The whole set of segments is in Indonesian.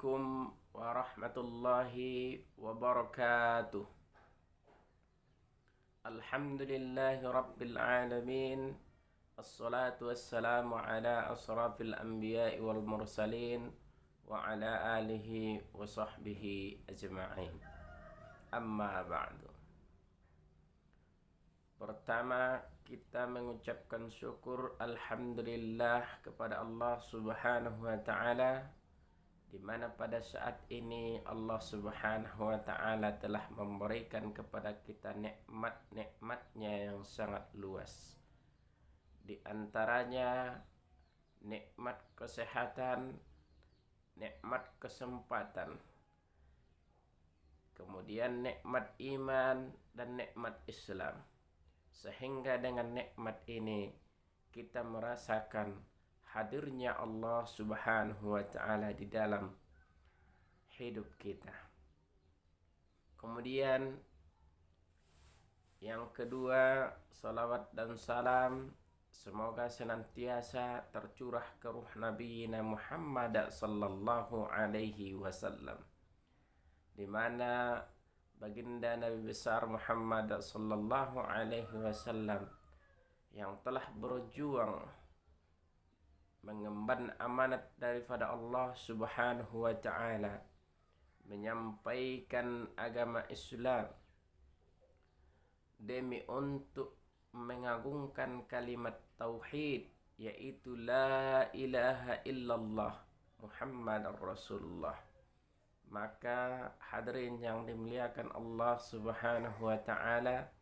Assalamualaikum warahmatullahi wabarakatuh. Alhamdulillahi rabbil alamin. Assalatu wassalamu ala asrafil anbiya'i wal mursalin wa ala alihi wa sahbihi ajma'in. Amma ba'du. Pertama, kita mengucapkan syukur alhamdulillah kepada Allah Subhanahu wa taala, di mana pada saat ini Allah Subhanahu wa taala telah memberikan kepada kita nikmat-nikmatnya yang sangat luas. Di antaranya nikmat kesehatan, nikmat kesempatan, kemudian nikmat iman dan nikmat Islam. Sehingga dengan nikmat ini kita merasakan hadirnya Allah Subhanahu wa taala di dalam hidup kita. Kemudian yang kedua, salawat dan salam semoga senantiasa tercurah ke ruh Nabi Muhammad sallallahu alaihi wasallam, di mana baginda Nabi besar Muhammad sallallahu alaihi wasallam yang telah berjuang mengemban amanat daripada Allah Subhanahu wa taala, menyampaikan agama Islam demi untuk mengagungkan kalimat tauhid, yaitu la ilaha illallah Muhammadar Rasulullah. Maka hadirin yang dimuliakan Allah Subhanahu wa taala,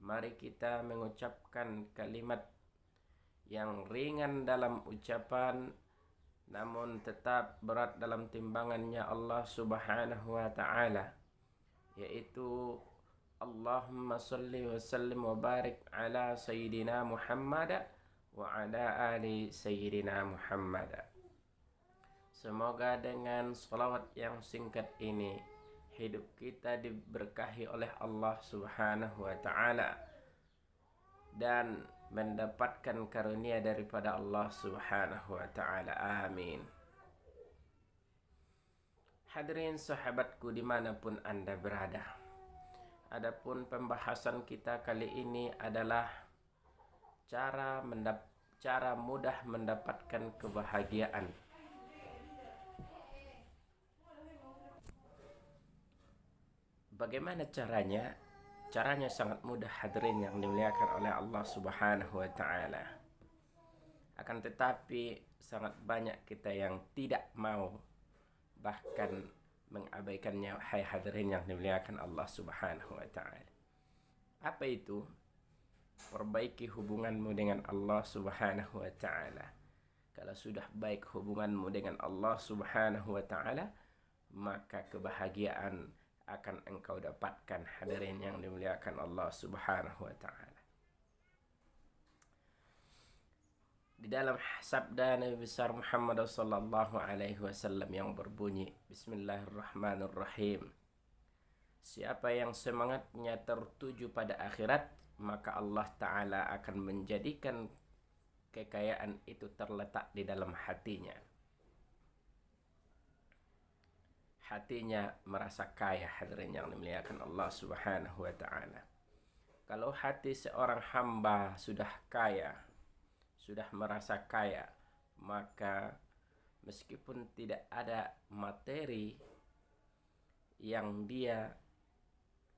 mari kita mengucapkan kalimat yang ringan dalam ucapan namun tetap berat dalam timbangannya Allah Subhanahu wa taala, yaitu Allahumma salli wa sallim wa barik ala sayyidina Muhammad wa ala ali sayyidina Muhammad. Semoga dengan salawat yang singkat ini hidup kita diberkahi oleh Allah Subhanahu wa taala dan mendapatkan karunia daripada Allah Subhanahu wa taala. Amin. Hadirin sahabatku dimanapun Anda berada, adapun pembahasan kita kali ini adalah cara mudah mendapatkan kebahagiaan. Bagaimana caranya? Caranya sangat mudah hadirin yang dimuliakan oleh Allah Subhanahu wa taala. Akan tetapi sangat banyak kita yang tidak mau, bahkan mengabaikannya, hai hadirin yang dimuliakan Allah Subhanahu wa taala. Apa itu? Perbaiki hubunganmu dengan Allah Subhanahu wa taala. Kalau sudah baik hubunganmu dengan Allah Subhanahu wa taala, maka kebahagiaan akan engkau dapatkan, hadirin yang dimuliakan Allah Subhanahu wa taala. Di dalam sabda Nabi besar Muhammad sallallahu alaihi wasallam yang berbunyi, Bismillahirrahmanirrahim. Siapa yang semangatnya tertuju pada akhirat, maka Allah taala akan menjadikan kekayaan itu terletak di dalam hatinya. Hatinya merasa kaya, hadirin yang dimuliakan Allah Subhanahu wa taala. Kalau hati seorang hamba sudah kaya, sudah merasa kaya, maka meskipun tidak ada materi yang dia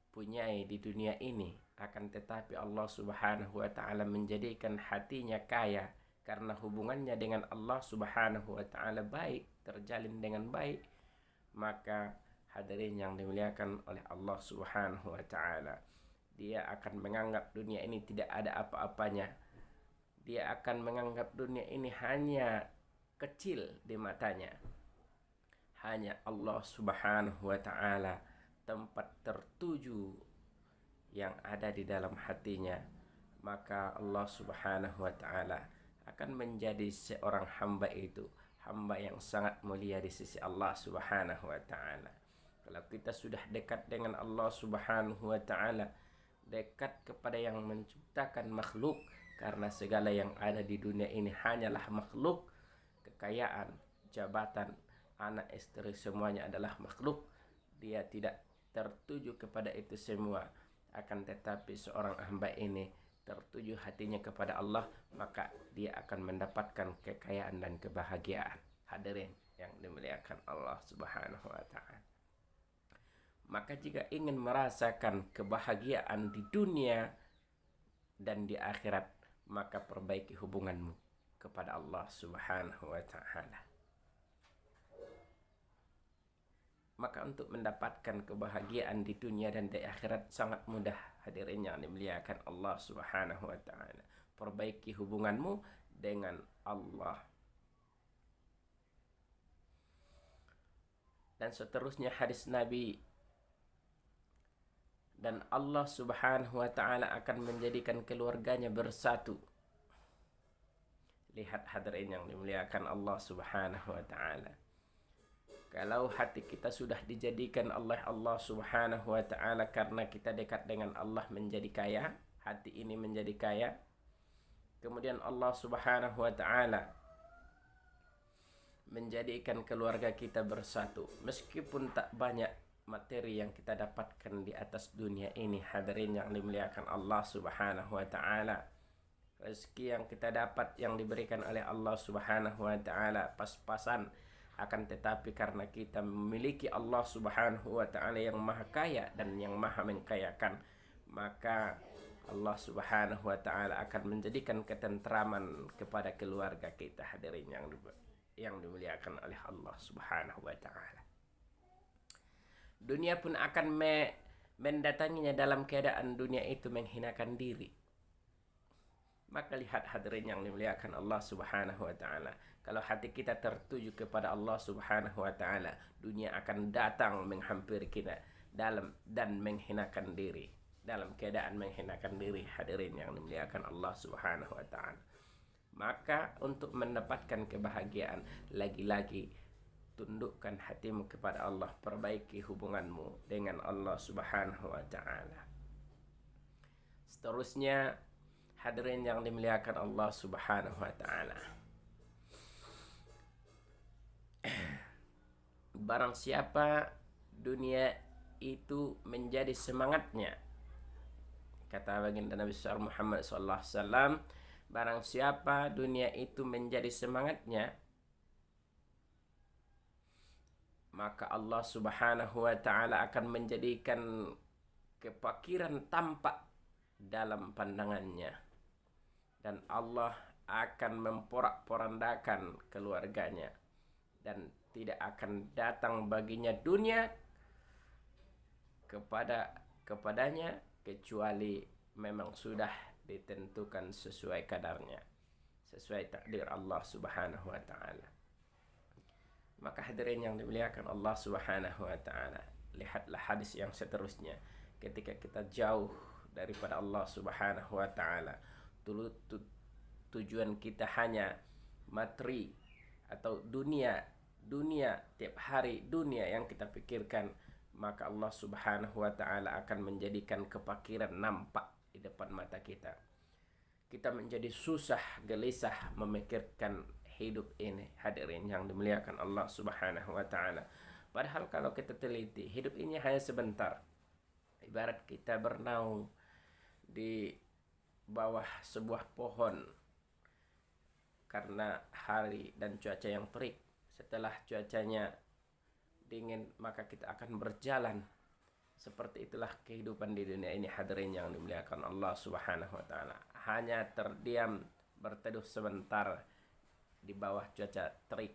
punyai di dunia ini, akan tetapi Allah Subhanahu wa taala menjadikan hatinya kaya karena hubungannya dengan Allah Subhanahu wa taala baik, terjalin dengan baik. Maka hadirin yang dimuliakan oleh Allah Subhanahu wa taala, dia akan menganggap dunia ini tidak ada apa-apanya. Dia akan menganggap dunia ini hanya kecil di matanya. Hanya Allah Subhanahu wa taala tempat tertuju yang ada di dalam hatinya. Maka Allah Subhanahu wa taala akan menjadi seorang hamba itu hamba yang sangat mulia di sisi Allah Subhanahu wa taala. Kalau kita sudah dekat dengan Allah Subhanahu wa taala, dekat kepada yang menciptakan makhluk, karena segala yang ada di dunia ini hanyalah makhluk, kekayaan, jabatan, anak istri semuanya adalah makhluk, dia tidak tertuju kepada itu semua. Akan tetapi seorang hamba ini tertuju hatinya kepada Allah, maka dia akan mendapatkan kekayaan dan kebahagiaan. Hadirin yang dimuliakan Allah Subhanahu wa taala. Maka jika ingin merasakan kebahagiaan di dunia dan di akhirat, maka perbaiki hubunganmu kepada Allah Subhanahu wa taala. Maka untuk mendapatkan kebahagiaan di dunia dan di akhirat sangat mudah, hadirin yang dimuliakan Allah Subhanahu wa taala. Perbaiki hubunganmu dengan Allah. Dan seterusnya hadis Nabi, dan Allah Subhanahu wa taala akan menjadikan keluarganya bersatu. Lihat hadirin yang dimuliakan Allah Subhanahu wa taala. Kalau hati kita sudah dijadikan oleh Allah Subhanahu wa taala karena kita dekat dengan Allah menjadi kaya, hati ini menjadi kaya. Kemudian Allah Subhanahu wa taala menjadikan keluarga kita bersatu. Meskipun tak banyak materi yang kita dapatkan di atas dunia ini, hadirin yang dimuliakan Allah Subhanahu wa taala, rezeki yang kita dapat yang diberikan oleh Allah Subhanahu wa taala pas-pasan, akan tetapi karena kita memiliki Allah Subhanahu wa taala yang maha kaya dan yang maha mengkayakan, maka Allah Subhanahu wa taala akan menjadikan ketentraman kepada keluarga kita, hadirin yang dimuliakan oleh Allah Subhanahu wa taala. Dunia pun akan mendatanginya dalam keadaan dunia itu menghinakan diri. Maka lihat hadirin yang dimuliakan Allah Subhanahu wa taala, kalau hati kita tertuju kepada Allah Subhanahu wa taala, dunia akan datang menghampiri kita dan menghinakan diri, dalam keadaan menghinakan diri, hadirin yang dimuliakan Allah Subhanahu wa taala. Maka untuk mendapatkan kebahagiaan, lagi-lagi tundukkan hatimu kepada Allah, perbaiki hubunganmu dengan Allah Subhanahu wa taala. Seterusnya hadirin yang dimuliakan Allah Subhanahu wa taala, barang siapa dunia itu menjadi semangatnya, kata baginda Nabi Muhammad sallallahu alaihi wasallam, barang siapa dunia itu menjadi semangatnya, maka Allah Subhanahu wa taala akan menjadikan kefakiran tampak dalam pandangannya, dan Allah akan memporak-porandakan keluarganya, dan tidak akan datang baginya dunia kepadanya kecuali memang sudah ditentukan sesuai kadarnya, sesuai takdir Allah Subhanahu wa taala. Maka hadirin yang dimuliakan Allah Subhanahu wa taala, lihatlah hadis yang seterusnya. Ketika kita jauh daripada Allah Subhanahu wa taala, tujuan kita hanya materi atau dunia tiap hari, dunia yang kita pikirkan, maka Allah Subhanahu wa taala akan menjadikan kefakiran nampak di depan mata kita. Kita menjadi susah, gelisah memikirkan hidup ini, hadirin yang dimuliakan Allah Subhanahu wa taala. Padahal kalau kita teliti, hidup ini hanya sebentar. Ibarat kita bernaung di bawah sebuah pohon karena hari dan cuaca yang terik. Setelah cuacanya dingin, maka kita akan berjalan. Seperti itulah kehidupan di dunia ini, hadirin yang dimuliakan Allah Subhanahu wa taala. Hanya terdiam berteduh sebentar di bawah cuaca terik,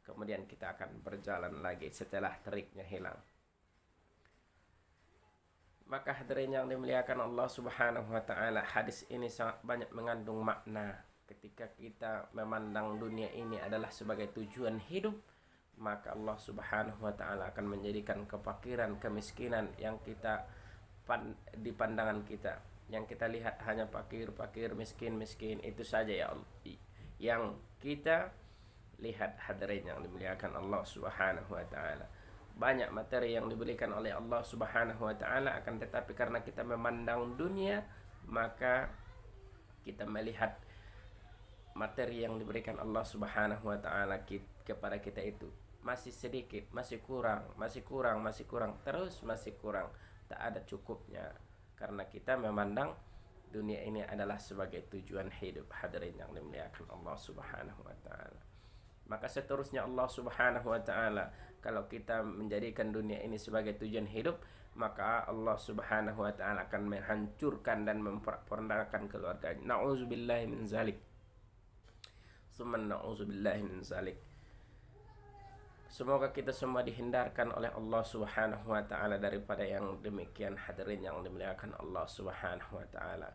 kemudian kita akan berjalan lagi setelah teriknya hilang. Maka hadirin yang dimuliakan Allah Subhanahu wa taala, hadis ini sangat banyak mengandung makna. Ketika kita memandang dunia ini adalah sebagai tujuan hidup, maka Allah Subhanahu wa taala akan menjadikan kefakiran, kemiskinan yang kita di pandangan kita, yang kita lihat hanya fakir, miskin, itu saja ya Allah, yang kita lihat, hadirin yang dimuliakan Allah Subhanahu wa taala. Banyak materi yang diberikan oleh Allah Subhanahu wa taala, akan tetapi karena kita memandang dunia, maka kita melihat materi yang diberikan Allah Subhanahu wa taala kepada kita itu masih sedikit, masih kurang, masih kurang, masih kurang, terus masih kurang, tak ada cukupnya. Karena kita memandang dunia ini adalah sebagai tujuan hidup, hadirin yang dimuliakan Allah Subhanahu wa taala. Maka seterusnya Allah Subhanahu wa taala, kalau kita menjadikan dunia ini sebagai tujuan hidup, maka Allah Subhanahu wa taala akan menghancurkan dan memporak-porandakan keluarganya. Nauzubillahi min zalik. Summa nauzubillahi min zalik. Semoga kita semua dihindarkan oleh Allah Subhanahu wa taala daripada yang demikian, hadirin yang dimuliakan Allah Subhanahu wa taala.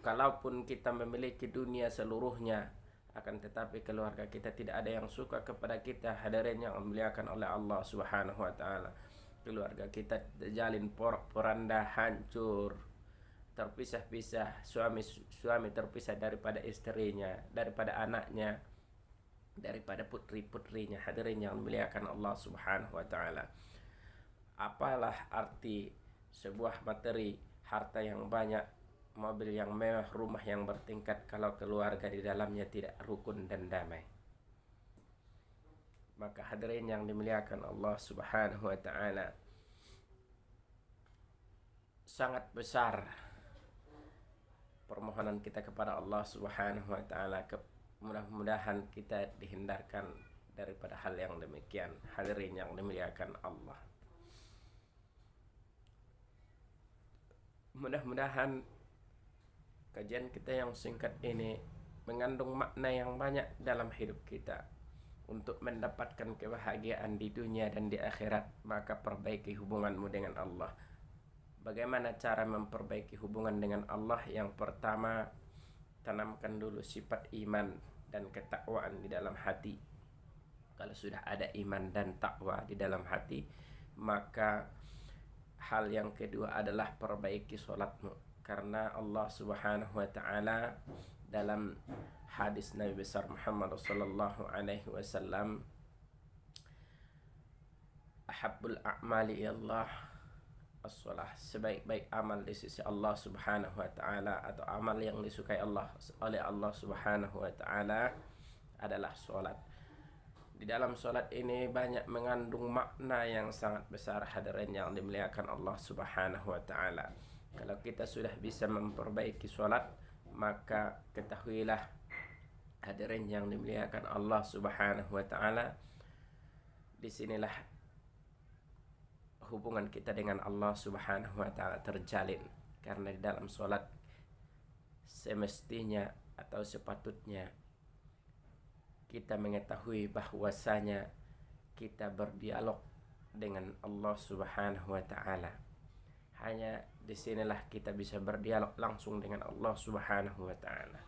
Kalaupun kita memiliki dunia seluruhnya, akan tetapi keluarga kita tidak ada yang suka kepada kita, hadirin yang dimuliakan oleh Allah Subhanahu wa taala. Keluarga kita terjalin porak-poranda, hancur, terpisah-pisah, suami terpisah daripada istrinya, daripada anaknya, daripada putri-putrinya, hadirin yang dimuliakan Allah Subhanahu wa taala. Apalah arti sebuah materi, harta yang banyak, mobil yang mewah, rumah yang bertingkat, kalau keluarga di dalamnya tidak rukun dan damai? Maka hadirin yang dimuliakan Allah Subhanahu wa taala, sangat besar permohonan kita kepada Allah Subhanahu wa taala. Mudah-mudahan kita dihindarkan daripada hal yang demikian, hadirin yang dimuliakan Allah. Mudah-mudahan kajian kita yang singkat ini mengandung makna yang banyak dalam hidup kita. Untuk mendapatkan kebahagiaan di dunia dan di akhirat, maka perbaiki hubunganmu dengan Allah. Bagaimana cara memperbaiki hubungan dengan Allah? Yang pertama, tanamkan dulu sifat iman dan ketakwaan di dalam hati. Kalau sudah ada iman dan takwa di dalam hati, maka hal yang kedua adalah perbaiki sholatmu. Karena Allah Subhanahu wa taala dalam hadis Nabi besar Muhammad sallallahu alaihi wasallam, ahabbul a'mali ilallah as-shalah, sebaik-baik amal di sisi Allah Subhanahu wa taala, atau amal yang disukai oleh Allah Subhanahu wa taala adalah salat. Di dalam salat ini banyak mengandung makna yang sangat besar, hadirin yang dimuliakan Allah Subhanahu wa taala. Kalau kita sudah bisa memperbaiki salat, maka ketahuilah, hadirin yang dimuliakan Allah Subhanahu wa taala, disinilah hubungan kita dengan Allah Subhanahu wa taala terjalin. Karena di dalam sholat semestinya atau sepatutnya kita mengetahui bahwasanya kita berdialog dengan Allah Subhanahu wa taala. Hanya disinilah kita bisa berdialog langsung dengan Allah Subhanahu wa taala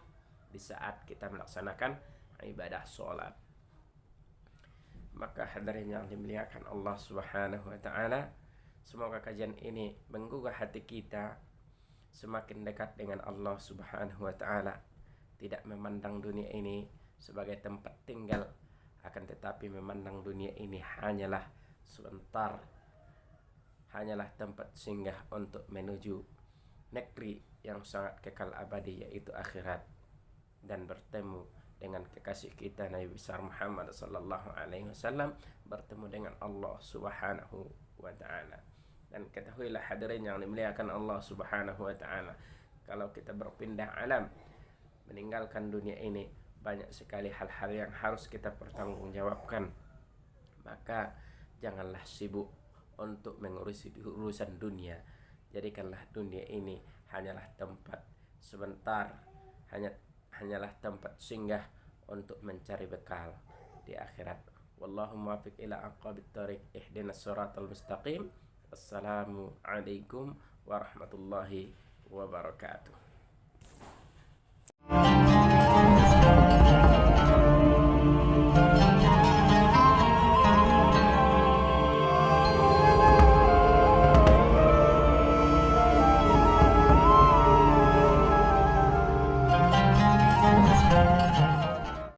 di saat kita melaksanakan ibadah sholat. Maka hadirin yang dimuliakan Allah Subhanahu wa taala, semoga kajian ini menggugah hati kita semakin dekat dengan Allah Subhanahu wa taala, tidak memandang dunia ini sebagai tempat tinggal, akan tetapi memandang dunia ini hanyalah sebentar, hanyalah tempat singgah untuk menuju negeri yang sangat kekal abadi, yaitu akhirat, dan bertemu dengan kekasih kita Nabi besar Muhammad sallallahu alaihi wasallam, bertemu dengan Allah Subhanahu wa taala. Dan ketahuilah, hadirin yang dimuliakan Allah Subhanahu wa taala, kalau kita berpindah alam, meninggalkan dunia ini, banyak sekali hal-hal yang harus kita pertanggungjawabkan. Maka janganlah sibuk untuk mengurusi urusan dunia. Jadikanlah dunia ini hanyalah tempat sebentar, hanyalah tempat singgah untuk mencari bekal di akhirat. Wallahu muwaffiq ila aqwamit thoriq, ihdinas siratal mustaqim. Assalamu alaikum warahmatullahi wabarakatuh.